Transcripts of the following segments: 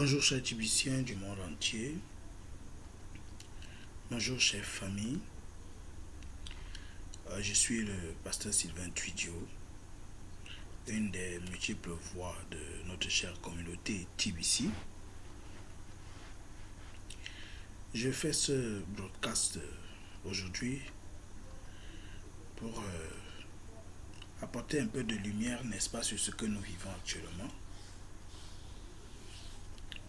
Bonjour chers Tibiciens du monde entier, bonjour chère famille, je suis le pasteur Sylvain Tuidio, une des multiples voix de notre chère communauté TBC. Je fais ce broadcast aujourd'hui pour apporter un peu de lumière, n'est-ce pas, sur ce que nous vivons actuellement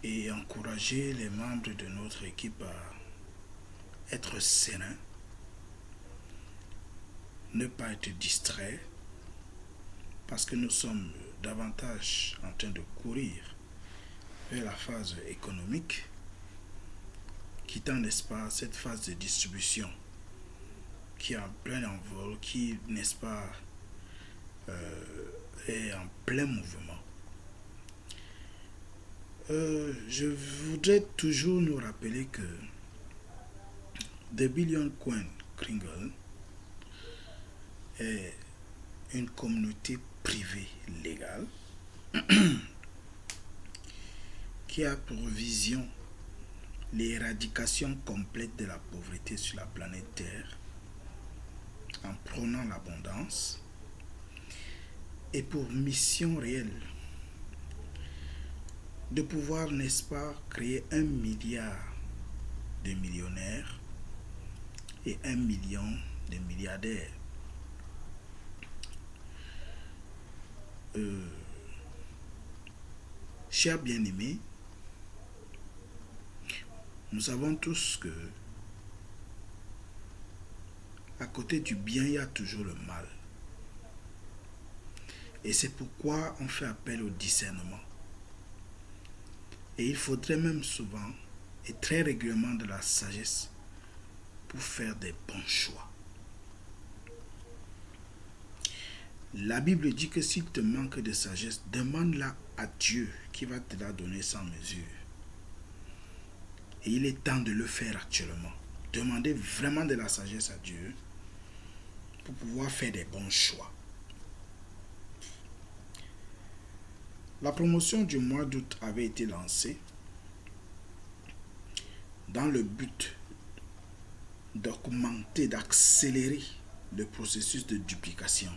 et encourager les membres de notre équipe à être sereins, ne pas être distraits, parce que nous sommes davantage en train de courir vers la phase économique, quittant, n'est-ce pas, cette phase de distribution qui est en plein envol, qui, n'est-ce pas, est en plein mouvement. Je voudrais toujours nous rappeler que The Billion Coin Kringle est une communauté privée légale qui a pour vision l'éradication complète de la pauvreté sur la planète Terre en prônant l'abondance et pour mission réelle de pouvoir, n'est-ce pas, créer 1 milliard de millionnaires et 1 million de milliardaires. Chers bien-aimés, nous savons tous que à côté du bien, il y a toujours le mal. Et c'est pourquoi on fait appel au discernement. Et il faudrait même souvent et très régulièrement de la sagesse pour faire des bons choix. La Bible dit que s'il te manque de sagesse, demande-la à Dieu qui va te la donner sans mesure. Et il est temps de le faire actuellement. Demandez vraiment de la sagesse à Dieu pour pouvoir faire des bons choix. La promotion du mois d'août avait été lancée dans le but d'augmenter, d'accélérer le processus de duplication.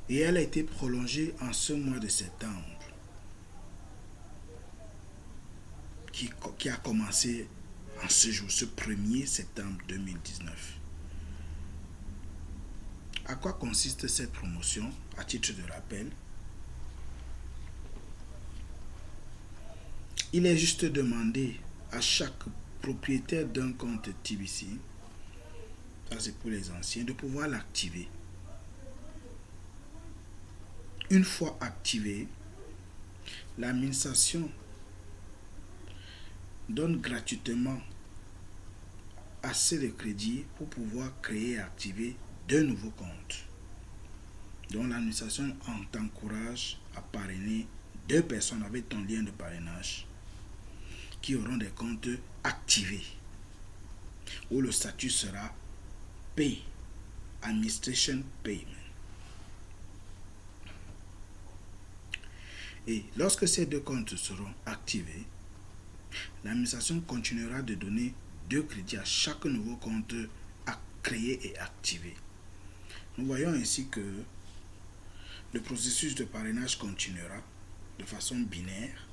Et elle a été prolongée en ce mois de septembre, qui a commencé en ce jour, ce 1er septembre 2019. À quoi consiste cette promotion? À titre de rappel, il est juste demandé à chaque propriétaire d'un compte TBC, ça c'est pour les anciens, de pouvoir l'activer. Une fois activé, l'administration donne gratuitement assez de crédits pour pouvoir créer et activer 2 nouveaux comptes. Donc l'administration t'encourage à parrainer 2 personnes avec ton lien de parrainage qui auront des comptes activés où le statut sera Pay, Administration Payment. Et lorsque ces 2 comptes seront activés, l'administration continuera de donner 2 crédits à chaque nouveau compte à créer et activer. Nous voyons ainsi que le processus de parrainage continuera de façon binaire.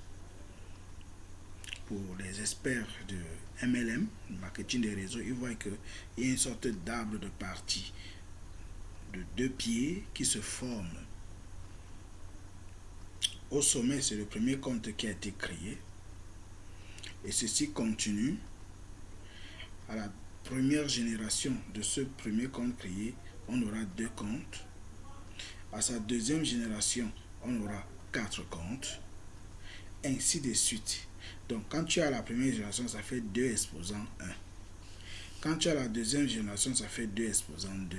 Pour les experts de MLM, marketing des réseaux, ils voient qu'il y a une sorte d'arbre de partie de 2 pieds qui se forment. Au sommet, c'est le premier compte qui a été créé. Et ceci continue. À la première génération de ce premier compte créé, on aura 2 comptes. À sa deuxième génération, on aura 4 comptes. Ainsi de suite. Donc, quand tu as la première génération, ça fait 2 exposant 1. Quand tu as la deuxième génération, ça fait 2 exposant 2.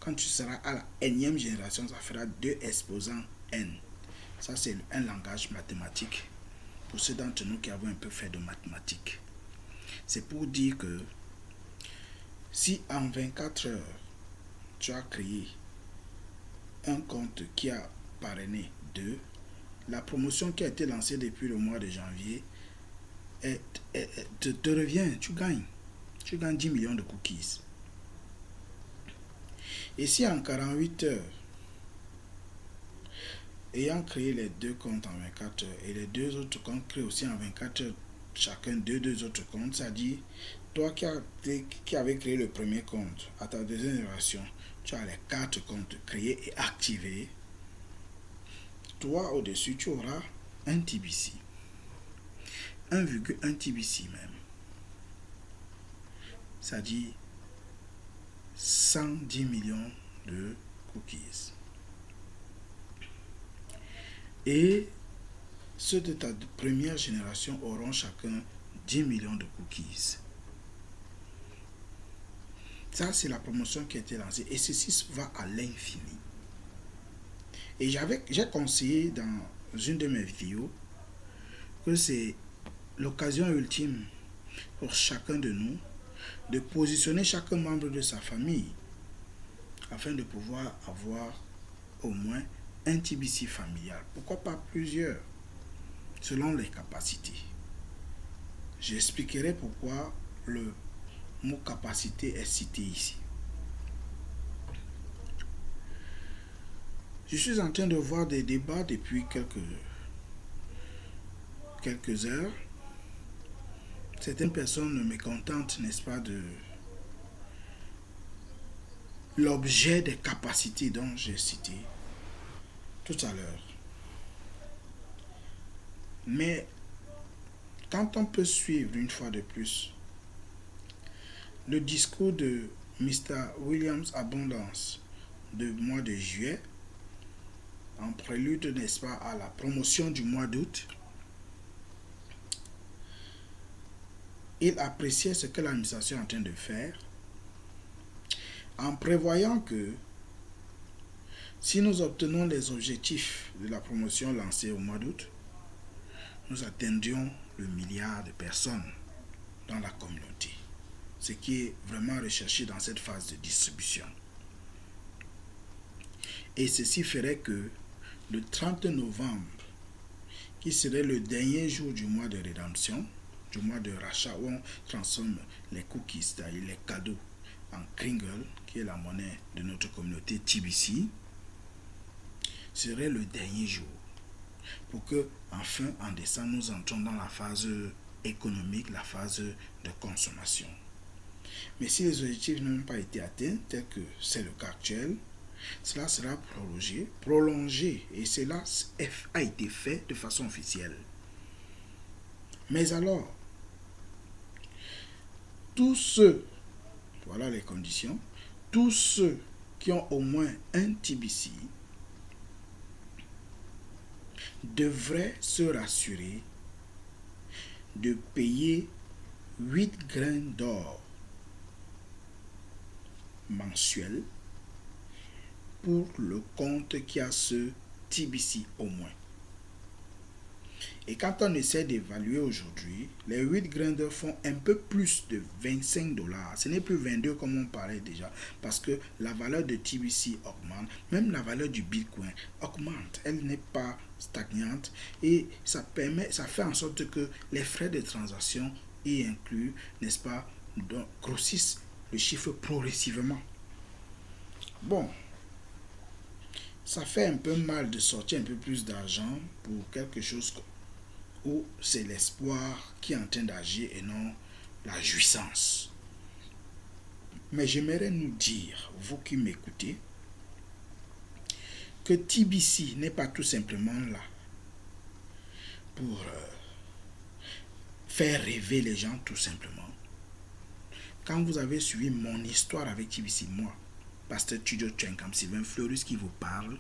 Quand tu seras à la énième génération, ça fera 2 exposant n. Ça, c'est un langage mathématique pour ceux d'entre nous qui avons un peu fait de mathématiques. C'est pour dire que si en 24 heures, tu as créé un compte qui a parrainé 2, la promotion qui a été lancée depuis le mois de janvier te revient, tu gagnes 10 millions de cookies. Et si en 48 heures, ayant créé les deux comptes en 24 heures et les deux autres comptes créés aussi en 24 heures, chacun deux autres comptes, ça dit, toi qui avais créé le premier compte, à ta deuxième génération, tu as les 4 comptes créés et activés. Toi, au-dessus, tu auras un TBC. 1,1 TBC même. Ça dit 110 millions de cookies. Et ceux de ta première génération auront chacun 10 millions de cookies. Ça, c'est la promotion qui a été lancée. Et ceci va à l'infini. Et j'ai conseillé dans une de mes vidéos que c'est l'occasion ultime pour chacun de nous de positionner chaque membre de sa famille afin de pouvoir avoir au moins un TBC familial. Pourquoi pas plusieurs, selon les capacités. J'expliquerai pourquoi le mot capacité est cité ici. Je suis en train de voir des débats depuis quelques heures. Certaines personnes mécontentes, n'est-ce pas, de l'objet des capacités dont j'ai cité tout à l'heure. Mais quand on peut suivre une fois de plus le discours de Mr. Williams Abundance du mois de juillet, en prélude, n'est-ce pas, à la promotion du mois d'août, il appréciait ce que l'administration est en train de faire en prévoyant que si nous obtenons les objectifs de la promotion lancée au mois d'août, nous atteindrions le milliard de personnes dans la communauté, ce qui est vraiment recherché dans cette phase de distribution. Et ceci ferait que le 30 novembre, qui serait le dernier jour du mois de rédemption, du mois de rachat où on transforme les cookies, c'est-à-dire les cadeaux, en Kringle, qui est la monnaie de notre communauté TBC, serait le dernier jour. Pour que, enfin, en décembre, nous entrons dans la phase économique, la phase de consommation. Mais si les objectifs n'ont pas été atteints, tel que c'est le cas actuel, cela sera prolongé, et cela a été fait de façon officielle. Mais alors, tous ceux, voilà les conditions, tous ceux qui ont au moins un TBC devraient se rassurer de payer 8 grains d'or mensuels pour le compte qui a ce TBC au moins. Et quand on essaie d'évaluer aujourd'hui, les 8 grains d'or font un peu plus de 25 $. Ce n'est plus 22 comme on parlait déjà, parce que la valeur de TBC augmente, même la valeur du Bitcoin augmente. Elle n'est pas stagnante et ça fait en sorte que les frais de transaction y inclus, n'est-ce pas, grossissent le chiffre progressivement. Bon, ça fait un peu mal de sortir un peu plus d'argent pour quelque chose où c'est l'espoir qui est en train d'agir et non la jouissance. Mais j'aimerais nous dire, vous qui m'écoutez, que TBC n'est pas tout simplement là pour faire rêver les gens tout simplement. Quand vous avez suivi mon histoire avec TBC, moi, Pasteur Tudio Tchenkam, Sylvain Fleurus qui vous parle,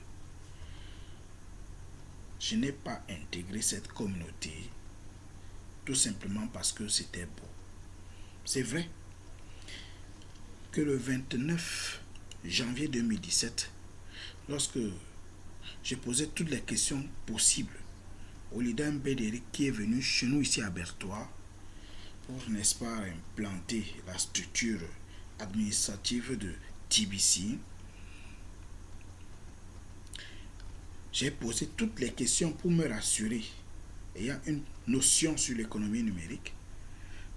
je n'ai pas intégré cette communauté tout simplement parce que c'était beau. C'est vrai que le 29 janvier 2017, lorsque j'ai posé toutes les questions possibles au leader Mbédéric qui est venu chez nous ici à Bertois pour, n'est-ce pas, implanter la structure administrative de TBC, J'ai posé toutes les questions pour me rassurer, ayant une notion sur l'économie numérique,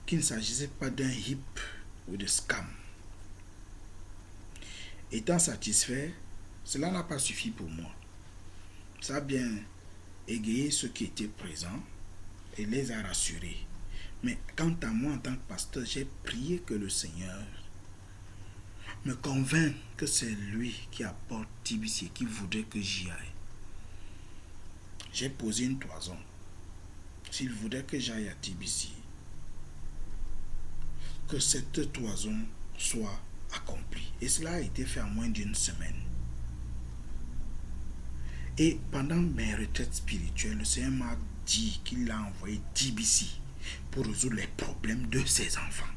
qu'il ne s'agissait pas d'un hip ou de scam. Étant satisfait, cela n'a pas suffi pour moi. Ça a bien égayé ceux qui étaient présents et les a rassurés. Mais quant à moi en tant que pasteur, j'ai prié que le Seigneur me convainc que c'est lui qui apporte TBC et qui voudrait que j'y aille. J'ai posé une toison. S'il voudrait que j'aille à TBC, que cette toison soit accomplie. Et cela a été fait en moins d'une semaine. Et pendant mes retraites spirituelles, le Seigneur m'a dit qu'il a envoyé TBC pour résoudre les problèmes de ses enfants.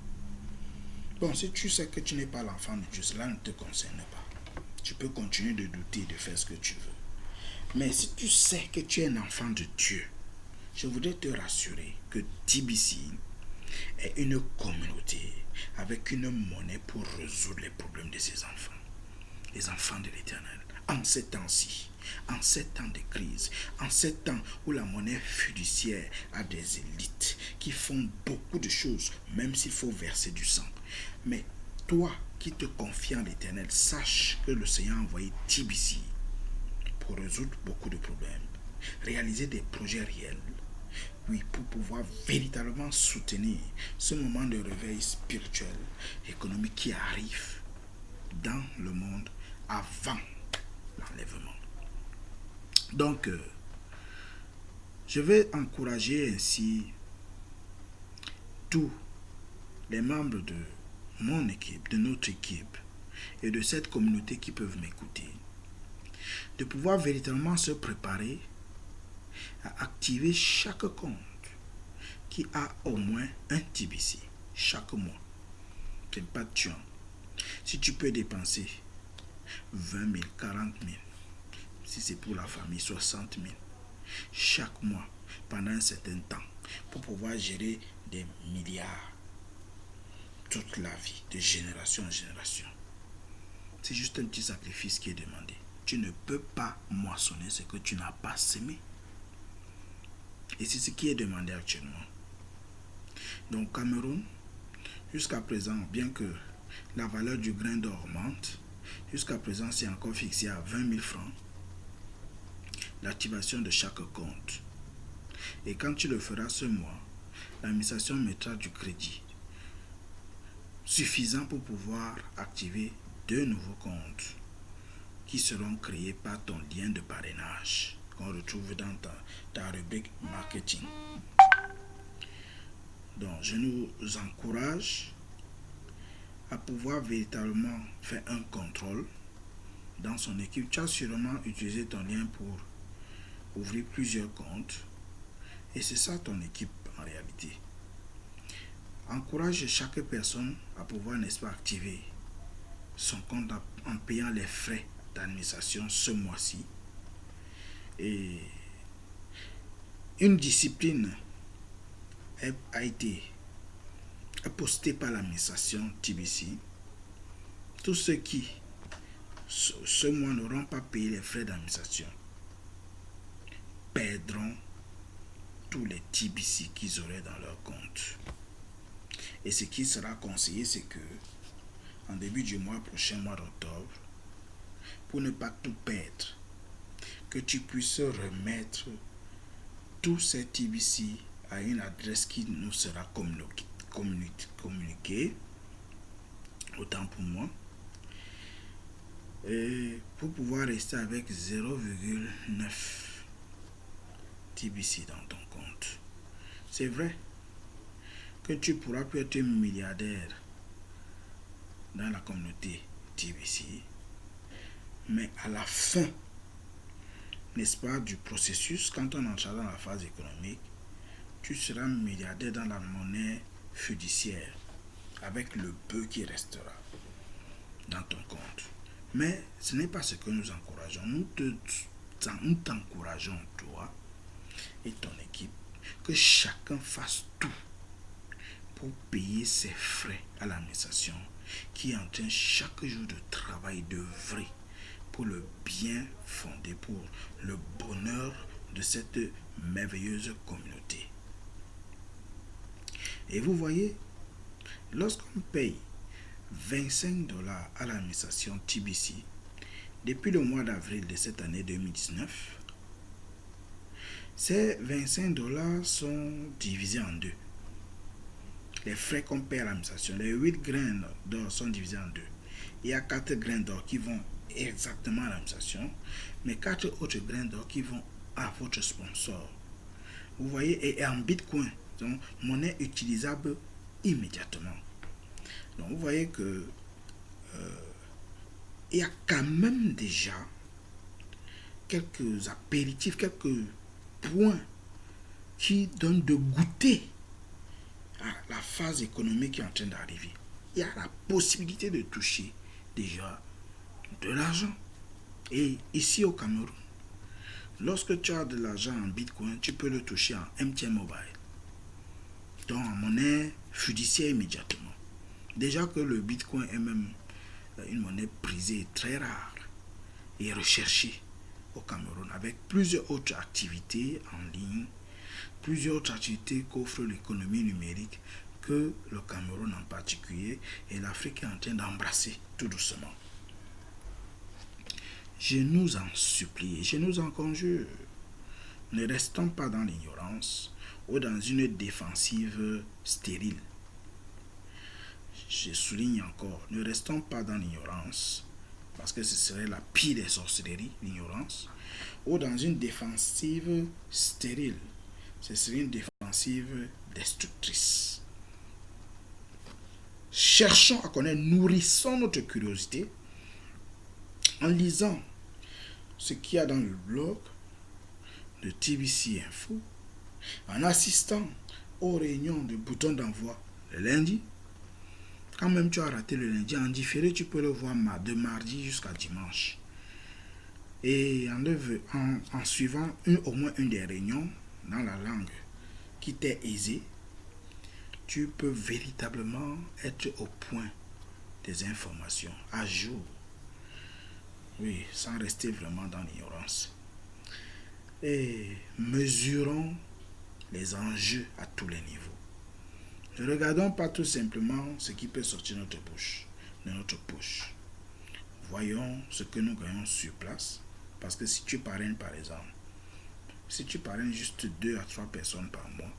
Bon, si tu sais que tu n'es pas l'enfant de Dieu, cela ne te concerne pas. Tu peux continuer de douter et de faire ce que tu veux. Mais si tu sais que tu es un enfant de Dieu, je voudrais te rassurer que TBC est une communauté avec une monnaie pour résoudre les problèmes de ses enfants. Les enfants de l'Éternel. En ces temps-ci, en ces temps de crise, en ces temps où la monnaie fiduciaire a des élites qui font beaucoup de choses, même s'il faut verser du sang. Mais toi qui te confies en l'Éternel, sache que le Seigneur a envoyé TBC pour résoudre beaucoup de problèmes, réaliser des projets réels, oui, pour pouvoir véritablement soutenir ce moment de réveil spirituel, économique qui arrive dans le monde avant l'enlèvement. Donc, je vais encourager ainsi tous les membres de mon équipe, de notre équipe et de cette communauté qui peuvent m'écouter, de pouvoir véritablement se préparer à activer chaque compte qui a au moins un TBC chaque mois. C'est pas tuant. Si tu peux dépenser 20 000, 40 000, si c'est pour la famille, 60 000 chaque mois pendant un certain temps pour pouvoir gérer des milliards toute la vie, de génération en génération. C'est juste un petit sacrifice qui est demandé. Tu ne peux pas moissonner ce que tu n'as pas semé. Et c'est ce qui est demandé actuellement. Donc Cameroun, jusqu'à présent, bien que la valeur du grain d'or augmente, jusqu'à présent c'est encore fixé à 20 000 francs l'activation de chaque compte. Et quand tu le feras ce mois, l'administration mettra du crédit suffisant pour pouvoir activer 2 nouveaux comptes qui seront créés par ton lien de parrainage qu'on retrouve dans ta rubrique marketing. Donc, je nous encourage à pouvoir véritablement faire un contrôle dans son équipe. Tu as sûrement utilisé ton lien pour ouvrir plusieurs comptes et c'est ça ton équipe en réalité. Encourage chaque personne à pouvoir, n'est-ce pas, activer son compte en payant les frais d'administration ce mois-ci. Et une discipline a été postée par l'administration TBC. Tous ceux qui ce mois n'auront pas payé les frais d'administration perdront tous les TBC qu'ils auraient dans leur compte. Et ce qui sera conseillé, c'est que en début du mois prochain, mois d'octobre, pour ne pas tout perdre, que tu puisses remettre tous ces TBC à une adresse qui nous sera communiquée, autant pour moi, et pour pouvoir rester avec 0,9 TBC dans ton compte. C'est vrai que tu pourras plus être milliardaire dans la communauté TBC, mais à la fin, n'est-ce pas, du processus, quand on entrera dans la phase économique, tu seras milliardaire dans la monnaie fiduciaire avec le peu qui restera dans ton compte. Mais ce n'est pas ce que nous encourageons. Nous t'encourageons, toi et ton équipe, que chacun fasse tout pour payer ses frais à l'administration qui est en train chaque jour de travail, d'œuvrer pour le bien fondé, pour le bonheur de cette merveilleuse communauté. Et vous voyez, lorsqu'on paye 25 $ à l'administration TBC, depuis le mois d'avril de cette année 2019, ces 25 $ sont divisés en deux. Les frais qu'on paie à l'administration, les 8 grains d'or sont divisés en deux. Il y a 4 grains d'or qui vont exactement à l'administration, mais 4 autres grains d'or qui vont à votre sponsor. Vous voyez, et en Bitcoin, donc monnaie utilisable immédiatement. Donc vous voyez que il y a quand même déjà quelques apéritifs, quelques points qui donnent de goûter à la phase économique qui est en train d'arriver. Il y a la possibilité de toucher déjà de l'argent. Et ici au Cameroun, lorsque tu as de l'argent en Bitcoin, tu peux le toucher en MTN Mobile. Donc en monnaie fiduciaire immédiatement. Déjà que le Bitcoin est même une monnaie prisée, très rare et recherchée au Cameroun, avec plusieurs autres activités en ligne, plusieurs autres activités qu'offre l'économie numérique que le Cameroun en particulier et l'Afrique est en train d'embrasser tout doucement. Je nous en supplie, je nous en conjure, ne restons pas dans l'ignorance ou dans une défensive stérile. Je souligne encore, ne restons pas dans l'ignorance, parce que ce serait la pire des sorcelleries, l'ignorance, ou dans une défensive stérile. Ce serait une défensive destructrice. Cherchons à connaître, nourrissons notre curiosité en lisant ce qu'il y a dans le blog de TBC Info, en assistant aux réunions de boutons d'envoi le lundi. Quand même tu as raté le lundi, en différé, tu peux le voir de mardi jusqu'à dimanche. Et en suivant au moins une des réunions dans la langue qui t'est aisée, tu peux véritablement être au point des informations, à jour. Oui, sans rester vraiment dans l'ignorance. Et mesurons les enjeux à tous les niveaux. Ne regardons pas tout simplement ce qui peut sortir de notre poche. Voyons ce que nous gagnons sur place. Parce que si tu parraines par exemple, si tu parraines juste 2 à 3 personnes par mois,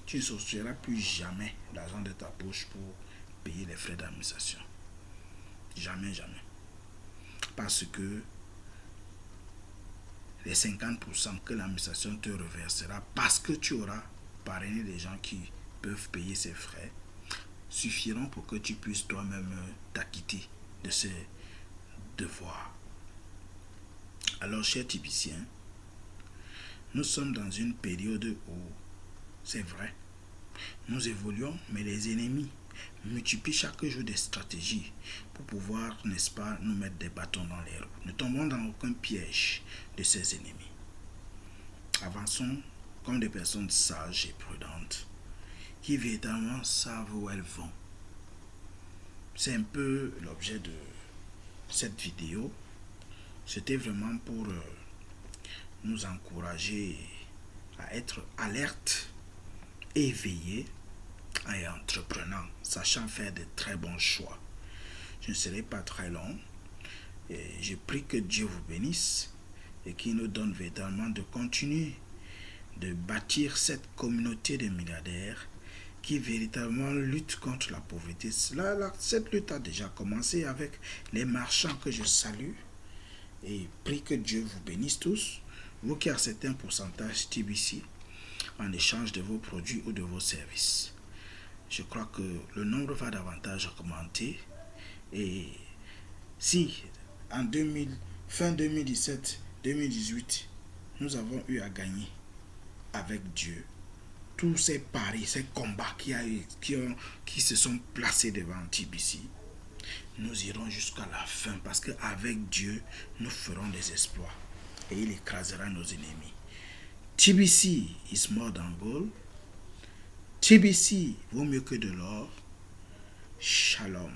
tu ne sortiras plus jamais l'argent de ta poche pour payer les frais d'administration. Jamais, jamais. Parce que les 50% que l'administration te reversera, parce que tu auras parrainé des gens qui peuvent payer ces frais, suffiront pour que tu puisses toi-même t'acquitter de ces devoirs. Alors, chers Tibiciens, nous sommes dans une période où, c'est vrai, nous évoluons, mais les ennemis multiplient chaque jour des stratégies pour pouvoir, n'est-ce pas, nous mettre des bâtons dans les roues. Ne tombons dans aucun piège de ces ennemis. Avançons comme des personnes sages et prudentes qui véritablement savent où elles vont. C'est un peu l'objet de cette vidéo. C'était vraiment pour nous encourager à être alertes, éveillés et entreprenants, sachant faire de très bons choix. Je ne serai pas très long. Et je prie que Dieu vous bénisse et qu'il nous donne véritablement de continuer de bâtir cette communauté de milliardaires qui véritablement lutte contre la pauvreté. Cette lutte a déjà commencé avec les marchands que je salue et prie que Dieu vous bénisse tous, vous qui acceptez un pourcentage TBC en échange de vos produits ou de vos services. Je crois que le nombre va davantage augmenter et si en fin 2017-2018 nous avons eu à gagner avec Dieu tous ces paris, ces combats qui se sont placés devant TBC, nous irons jusqu'à la fin parce qu'avec Dieu, nous ferons des exploits et il écrasera nos ennemis. TBC is more than gold. TBC vaut mieux que de l'or. Shalom.